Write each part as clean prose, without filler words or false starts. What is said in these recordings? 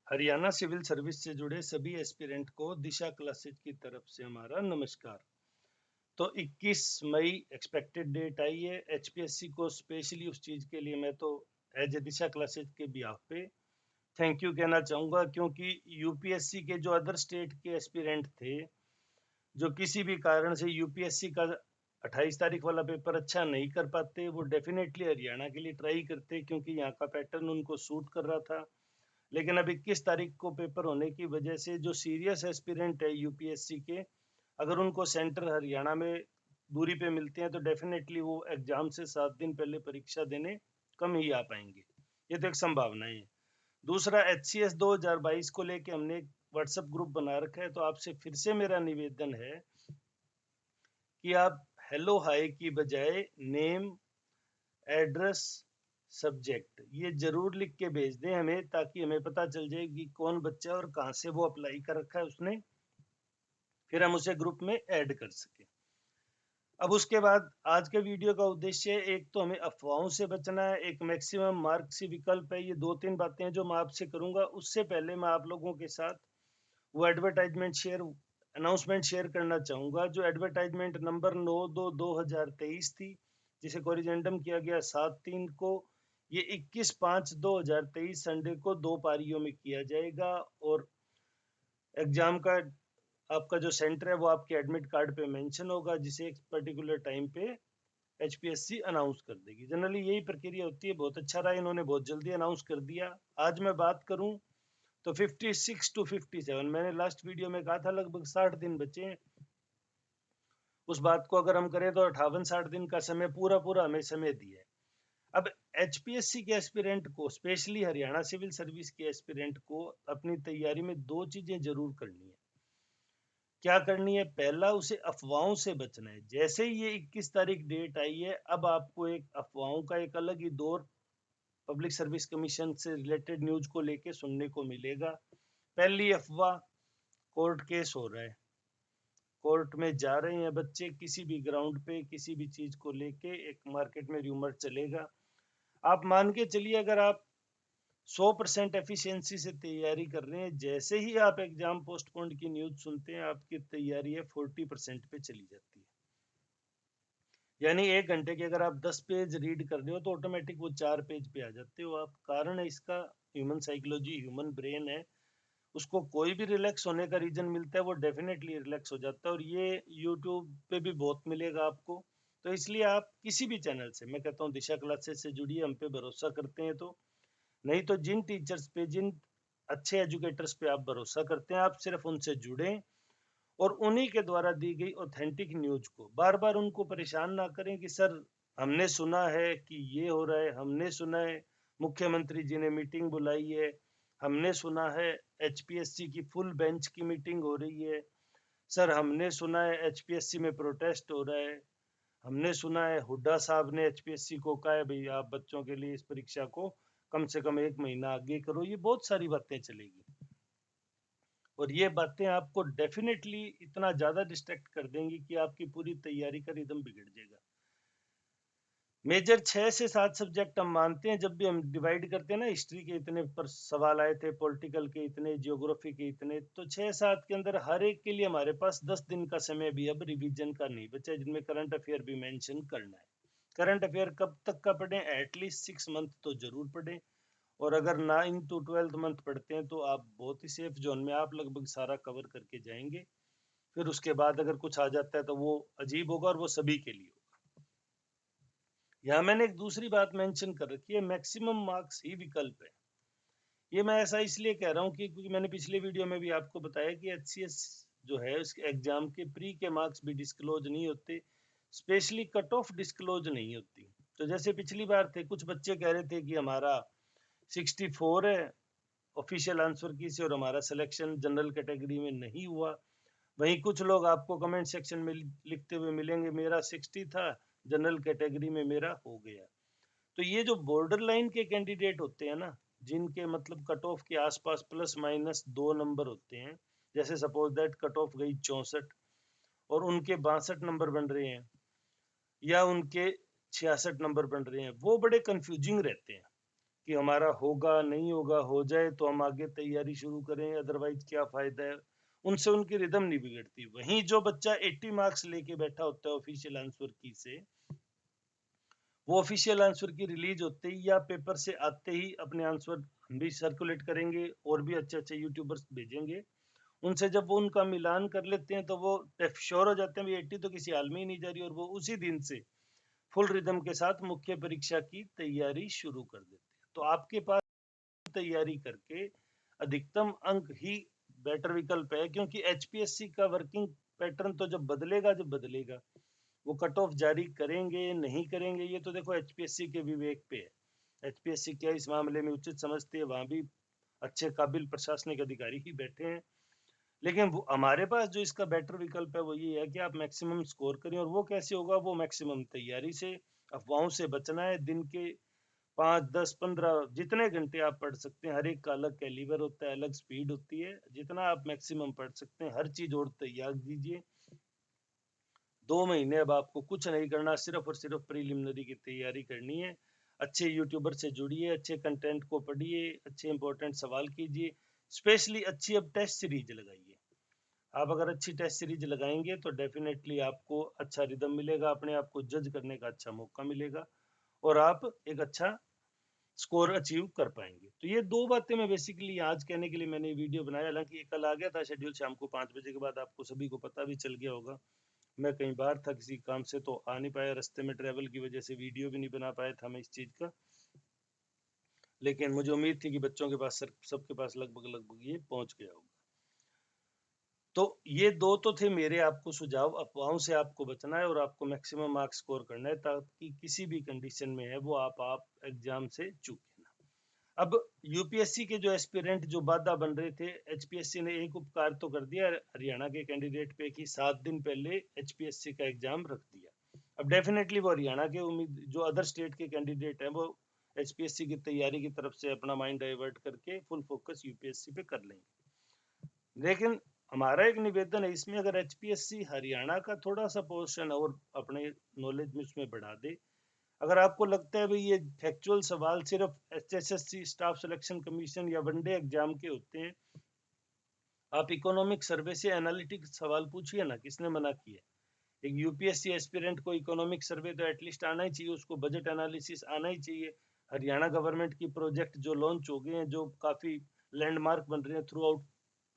Haryana civil service से जुड़े सभी एस्पिरेंट को दिशा क्लासेज की तरफ से हमारा नमस्कार। तो 21 मई एक्सपेक्टेड डेट आई है एचपीएससी को। स्पेशली उस चीज के लिए मैं तो एज ए दिशा क्लासेज के बिहाफ पे थैंक यू कहना चाहूंगा, क्योंकि यूपीएससी के जो अदर स्टेट के एस्पिरेंट थे, जो किसी भी कारण से यूपीएससी का 28 तारीख वाला पेपर अच्छा नहीं कर पाते, वो डेफिनेटली हरियाणा के लिए ट्राई करते, क्योंकि यहाँ का पैटर्न उनको सूट कर रहा था। लेकिन अब 21 तारीख को पेपर होने की वजह से जो सीरियस एस्पिरेंट है यूपीएससी के, अगर उनको सेंटर हरियाणा में दूरी पे मिलते हैं तो डेफिनेटली वो एग्जाम से 7 दिन पहले परीक्षा देने कम ही आ पाएंगे। ये तो एक संभावना है। दूसरा, एचसीएस 2022 को लेके हमने एक व्हाट्सएप ग्रुप बना रखा है, तो आपसे फिर से मेरा निवेदन है कि आप हेलो हाय की बजाय नेम, एड्रेस, सब्जेक्ट ये जरूर लिख के भेज दें हमें, ताकि हमें पता चल जाए कि कौन बच्चा और कहाँ से वो अप्लाई कर रखा है उसने, फिर हम उसे ग्रुप में ऐड कर सके। अब उसके बाद आज के वीडियो का उद्देश्य है, एक तो हमें अफवाहों से बचना है, एक मैक्सिमम मार्क्स विकल्प है। ये 2-3 बातें हैं जो मैं आपसे करूंगा। उससे पहले मैं आप लोगों के साथ वो एडवर्टाइजमेंट शेयर अनाउंसमेंट शेयर करना चाहूंगा, जो एडवर्टाइजमेंट नंबर 9/2/2023 थी, जिसे कोरिजेंडम किया गया 7/3 को। ये 21/5/2023 संडे को 2 पारियों में किया जाएगा, और एग्जाम का आपका जो सेंटर है वो आपके एडमिट कार्ड पे मेंशन होगा, जिसे एक पर्टिकुलर टाइम पे एचपीएससी अनाउंस कर देगी। जनरली यही प्रक्रिया होती है। बहुत अच्छा रहा, इन्होंने बहुत जल्दी अनाउंस कर दिया। आज मैं बात करूं तो 56 to 57, मैंने लास्ट वीडियो में कहा था लगभग 60 दिन बचे हैं। उस बात को अगर हम करें तो 58-60 दिन का समय पूरा पूरा हमें समय दिया है। अब एचपीएससी के एस्पिरेंट को, स्पेशली हरियाणा सिविल सर्विस के एस्पिरेंट को, अपनी तैयारी में 2 चीजें जरूर करनी है। क्या करनी है? पहला, उसे अफवाहों से बचना है। जैसे ही ये 21 तारीख डेट आई है, अब आपको एक अफवाहों का एक अलग ही दौर पब्लिक सर्विस कमीशन से रिलेटेड न्यूज को लेके सुनने को मिलेगा। पहली अफवाह, कोर्ट केस हो रहा है, कोर्ट में जा रहे हैं बच्चे, किसी भी ग्राउंड पे किसी भी चीज को लेके एक मार्केट में र्यूमर चलेगा। आप मान के चलिए, अगर आप 100% एफिशिएंसी से तैयारी कर रहे हैं, जैसे ही आप एग्जाम पोस्टपोन्ड की न्यूज सुनते हैं, आपकी तैयारी है 40% पे चली जाती है। यानी 1 घंटे के अगर आप 10 पेज रीड कर रहे हो तो ऑटोमेटिक वो 4 पेज पे आ जाते हो आप। कारण है इसका ह्यूमन साइकोलॉजी, ह्यूमन ब्रेन है, उसको कोई भी रिलैक्स होने का रीजन मिलता है वो डेफिनेटली रिलैक्स हो जाता है। और ये यूट्यूब पे भी बहुत मिलेगा आपको। तो इसलिए आप किसी भी चैनल से, मैं कहता हूँ दिशा क्लासेस से जुड़िए, हम पे भरोसा करते हैं तो। नहीं तो जिन टीचर्स पे, जिन अच्छे एजुकेटर्स पे आप भरोसा करते हैं, आप सिर्फ उनसे जुड़ें और उन्हीं के द्वारा दी गई ऑथेंटिक न्यूज को बार बार उनको परेशान ना करें कि सर हमने सुना है कि ये हो रहा है, हमने सुना है मुख्यमंत्री जी ने मीटिंग बुलाई है, हमने सुना है एचपीएससी की फुल बेंच की मीटिंग हो रही है, सर हमने सुना है एचपीएससी में प्रोटेस्ट हो रहा है, हमने सुना है हुड्डा साहब ने एचपीएससी को कहा है भाई आप बच्चों के लिए इस परीक्षा को कम से कम 1 महीना आगे करो। ये बहुत सारी बातें चलेगी, और ये बातें आपको डेफिनेटली इतना ज्यादा डिस्ट्रैक्ट कर देंगी कि आपकी पूरी तैयारी का रिदम बिगड़ जाएगा। मेजर 6 से 7 सब्जेक्ट हम मानते हैं। जब भी हम डिवाइड करते हैं ना, हिस्ट्री के इतने पर सवाल आए थे, पॉलिटिकल के इतने, जियोग्राफी के इतने, तो 6-7 के अंदर हर एक के लिए हमारे पास 10 दिन का समय भी अब रिवीजन का नहीं बचा, जिनमें करंट अफेयर भी मेंशन करना है। करंट अफेयर कब तक का पढ़ें? एटलीस्ट 6 मंथ तो जरूर पढ़ें। और अगर 9 to 12 मंथ पढ़ते हैं तो आप बहुत ही सेफ जोन में आप लगभग सारा कवर करके जाएंगे। फिर उसके बाद अगर कुछ आ जाता है तो वो अजीब होगा, और वो सभी के लिए होगा। यहाँ मैंने एक दूसरी बात मेंशन कर रखी है, मैक्सिमम मार्क्स ही विकल्प है। ये मैं ऐसा इसलिए कह रहा हूँ कि क्योंकि मैंने पिछले वीडियो में भी आपको बताया कि एचसीएस जो है उसके एग्जाम के प्री के मार्क्स भी डिस्क्लोज नहीं होते, स्पेशली कट ऑफ डिस्क्लोज नहीं होती। तो जैसे पिछली बार थे, कुछ बच्चे कह रहे थे कि हमारा 64 है ऑफिशियल आंसर की से, और हमारा सिलेक्शन जनरल कैटेगरी में नहीं हुआ। वहीं कुछ लोग आपको कमेंट सेक्शन में लिखते हुए मिलेंगे मेरा 60 था, जनरल कैटेगरी में मेरा हो गया। तो ये जो बॉर्डर लाइन के कैंडिडेट होते हैं ना, जिनके मतलब कट ऑफ के आसपास ±2 नंबर होते हैं, जैसे सपोज दैट कट ऑफ गई 64 और उनके 62 नंबर बन रहे हैं, या उनके 66 नंबर बन रहे हैं, वो बड़े कंफ्यूजिंग रहते हैं कि हमारा होगा नहीं होगा, हो जाए तो हम आगे तैयारी शुरू करें, अदरवाइज क्या फायदा है। उनसे उनकी रिदम नहीं बिगड़ती। वहीं जो बच्चा 80 मार्क्स लेके बैठा होता है ऑफिशियल आंसर की से, वो ऑफिशियल आंसर की रिलीज होते ही या पेपर से आते ही अपने आंसर हम भी सर्कुलेट करेंगे और भी अच्छे अच्छे यूट्यूबर्स भेजेंगे। उनसे जब वो उनका मिलान कर लेते हैं तो वो श्योर हो जाते हैं भी 80 तो किसी हाल में ही नहीं जा रही, और वो उसी दिन से फुल रिदम के साथ मुख्य परीक्षा की तैयारी शुरू कर देते हैं। तो आपके पास तैयारी करके अधिकतम अंक ही बेटर विकल्प है, क्योंकि एचपीएससी का वर्किंग पैटर्न तो जब बदलेगा वो कट ऑफ जारी करेंगे नहीं करेंगे, ये तो देखो एचपीएससी के विवेक पे है। एचपीएससी क्या इस मामले में उचित समझती है, वहां भी अच्छे काबिल प्रशासनिक अधिकारी ही बैठे हैं। लेकिन वो हमारे पास जो इसका बेटर विकल्प है वो ये है कि आप मैक्सिमम स्कोर करें, और वो कैसे होगा, वो मैक्सिमम तैयारी से। अफवाहों से बचना है। दिन के 5, 10, 15 जितने घंटे आप पढ़ सकते हैं, हर एक का अलग कैलिबर होता है, अलग स्पीड होती है, जितना आप मैक्सिमम पढ़ सकते हैं हर चीज और तैयार दीजिए। 2 महीने अब आपको कुछ नहीं करना, सिर्फ और सिर्फ प्रीलिमिनरी की तैयारी करनी है। अच्छे यूट्यूबर से जुड़िए, अच्छे कंटेंट को पढ़िए, अच्छे इंपॉर्टेंट सवाल कीजिए, स्पेशली अच्छी अब टेस्ट सीरीज लगाइए। आप अगर अच्छी टेस्ट सीरीज लगाएंगे तो डेफिनेटली आपको अच्छा रिदम मिलेगा, अपने आप को जज करने का अच्छा मौका मिलेगा, और आप एक अच्छा स्कोर अचीव कर पाएंगे। तो ये 2 बातें मैं बेसिकली आज कहने के लिए मैंने वीडियो बनाया। हालांकि ये कल आ गया था शेड्यूल शाम को 5 बजे के बाद, आपको सभी को पता भी चल गया होगा। मैं कहीं बाहर था किसी काम से तो आ नहीं पाया, रास्ते में ट्रैवल की वजह से वीडियो भी नहीं बना पाया था मैं इस चीज का। लेकिन मुझे उम्मीद थी कि बच्चों के पास सबके पास लगभग लगभग ये पहुंच गया होगा। तो ये 2 तो थे मेरे आपको सुझाव। अफवाहों से आपको बचना है और आपको मैक्सिमम मार्क्स स्कोर करना है, ताकि किसी भी कंडीशन में है वो आप एग्जाम से चूके ना। अब यूपीएससी के जो एस्पिरेंट जो बाधा बन रहे थे, एचपीएससी ने एक उपकार तो कर दिया हरियाणा के कैंडिडेट पे कि 7 दिन पहले एचपीएससी का एग्जाम रख दिया। अब डेफिनेटली वो हरियाणा के उम्मीद जो अदर स्टेट के कैंडिडेट हैं वो एचपीएससी की तैयारी की तरफ से अपना माइंड डाइवर्ट करके फुल फोकस यूपीएससी पे कर लेंगे। लेकिन हमारा एक निवेदन है इसमें, अगर एचपीएससी हरियाणा का थोड़ा सा पोर्शन और अपने नॉलेज में उसमें बढ़ा दे। अगर आपको लगता है भाई ये फैक्चुअल सवाल सिर्फ एचएसएससी स्टाफ सिलेक्शन कमीशन या वनडे एग्जाम के होते हैं, आप इकोनॉमिक सर्वे से एनालिटिक सवाल पूछिए ना, किसने मना किया। एक यूपीएससी एस्पिरेंट को इकोनॉमिक सर्वे तो एटलीस्ट आना ही चाहिए, उसको बजट एनालिसिस आना ही चाहिए। हरियाणा गवर्नमेंट की प्रोजेक्ट जो लॉन्च हो गए हैं, जो काफी लैंडमार्क बन रहे हैं थ्रू आउट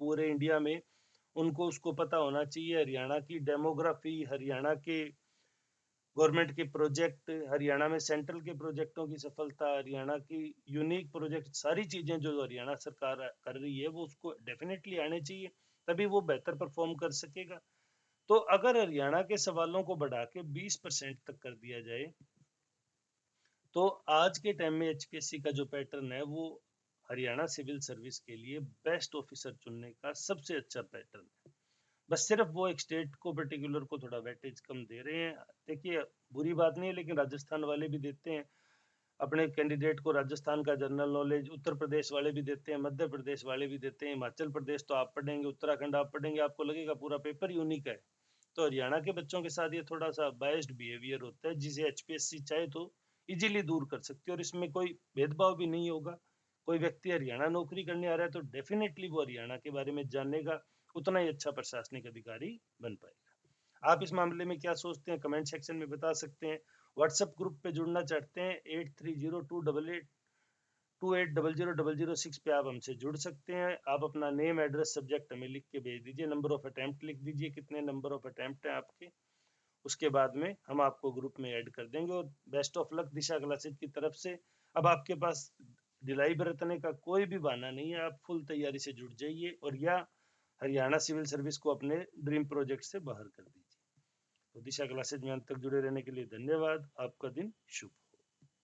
पूरे इंडिया में, उनको उसको पता होना चाहिए। हरियाणा की डेमोग्राफी, हरियाणा के गवर्नमेंट के प्रोजेक्ट, हरियाणा में सेंट्रल के प्रोजेक्टों की सफलता, हरियाणा की यूनिक प्रोजेक्ट, सारी चीजें जो हरियाणा सरकार कर रही है वो उसको डेफिनेटली आने चाहिए, तभी वो बेहतर परफॉर्म कर सकेगा। तो अगर हरियाणा के सवालों को बढ़ा के 20% तक कर दिया जाए, तो आज के टाइम में एचपीएससी का जो पैटर्न है वो हरियाणा सिविल सर्विस के लिए बेस्ट ऑफिसर चुनने का सबसे अच्छा पैटर्न है। बस सिर्फ वो एक स्टेट को पर्टिकुलर को थोड़ा वेटेज कम दे रहे हैं। देखिए बुरी बात नहीं है, लेकिन राजस्थान वाले भी देते हैं अपने कैंडिडेट को, राजस्थान का जनरल नॉलेज, उत्तर प्रदेश वाले भी देते हैं, मध्य प्रदेश वाले भी देते हैं, हिमाचल प्रदेश तो आप पढ़ेंगे, उत्तराखंड आप पढ़ेंगे, आपको लगेगा पूरा पेपर यूनिक है। तो हरियाणा के बच्चों के साथ ये थोड़ा सा बायस्ड बिहेवियर होता है, जिसे एचपीएससी चाहे तो इजीली दूर कर सकती है, और इसमें कोई भेदभाव भी नहीं होगा। कोई व्यक्ति हरियाणा नौकरी करने आ रहा है तो डेफिनेटली वो हरियाणा के बारे में जानेगा, उतना ही अच्छा प्रशासनिक अधिकारी बन पाएगा। आप इस मामले में क्या सोचते हैं कमेंट सेक्शन में बता सकते हैं। व्हाट्सएप ग्रुप पे जुड़ना चाहते हैं 830288280006 पे आप हमसे जुड़ सकते हैं। आप अपना नेम एड्रेस सब्जेक्ट हमें लिख के भेज दीजिए, नंबर ऑफ अटेम्प्ट लिख दीजिए, कितने नंबर ऑफ अटेम्प्ट हैं आपके, उसके बाद में हम आपको ग्रुप में ऐड कर देंगे। और best of luck Disha classes की तरफ से। अब आपके पास ढिलाई बरतने का कोई भी बहाना नहीं है, आप फुल तैयारी से जुड़ जाइए और या हरियाणा सिविल सर्विस को अपने ड्रीम प्रोजेक्ट से बाहर कर दीजिए। तो दिशा क्लासेज में अंत तक जुड़े रहने के लिए धन्यवाद। आपका दिन शुभ।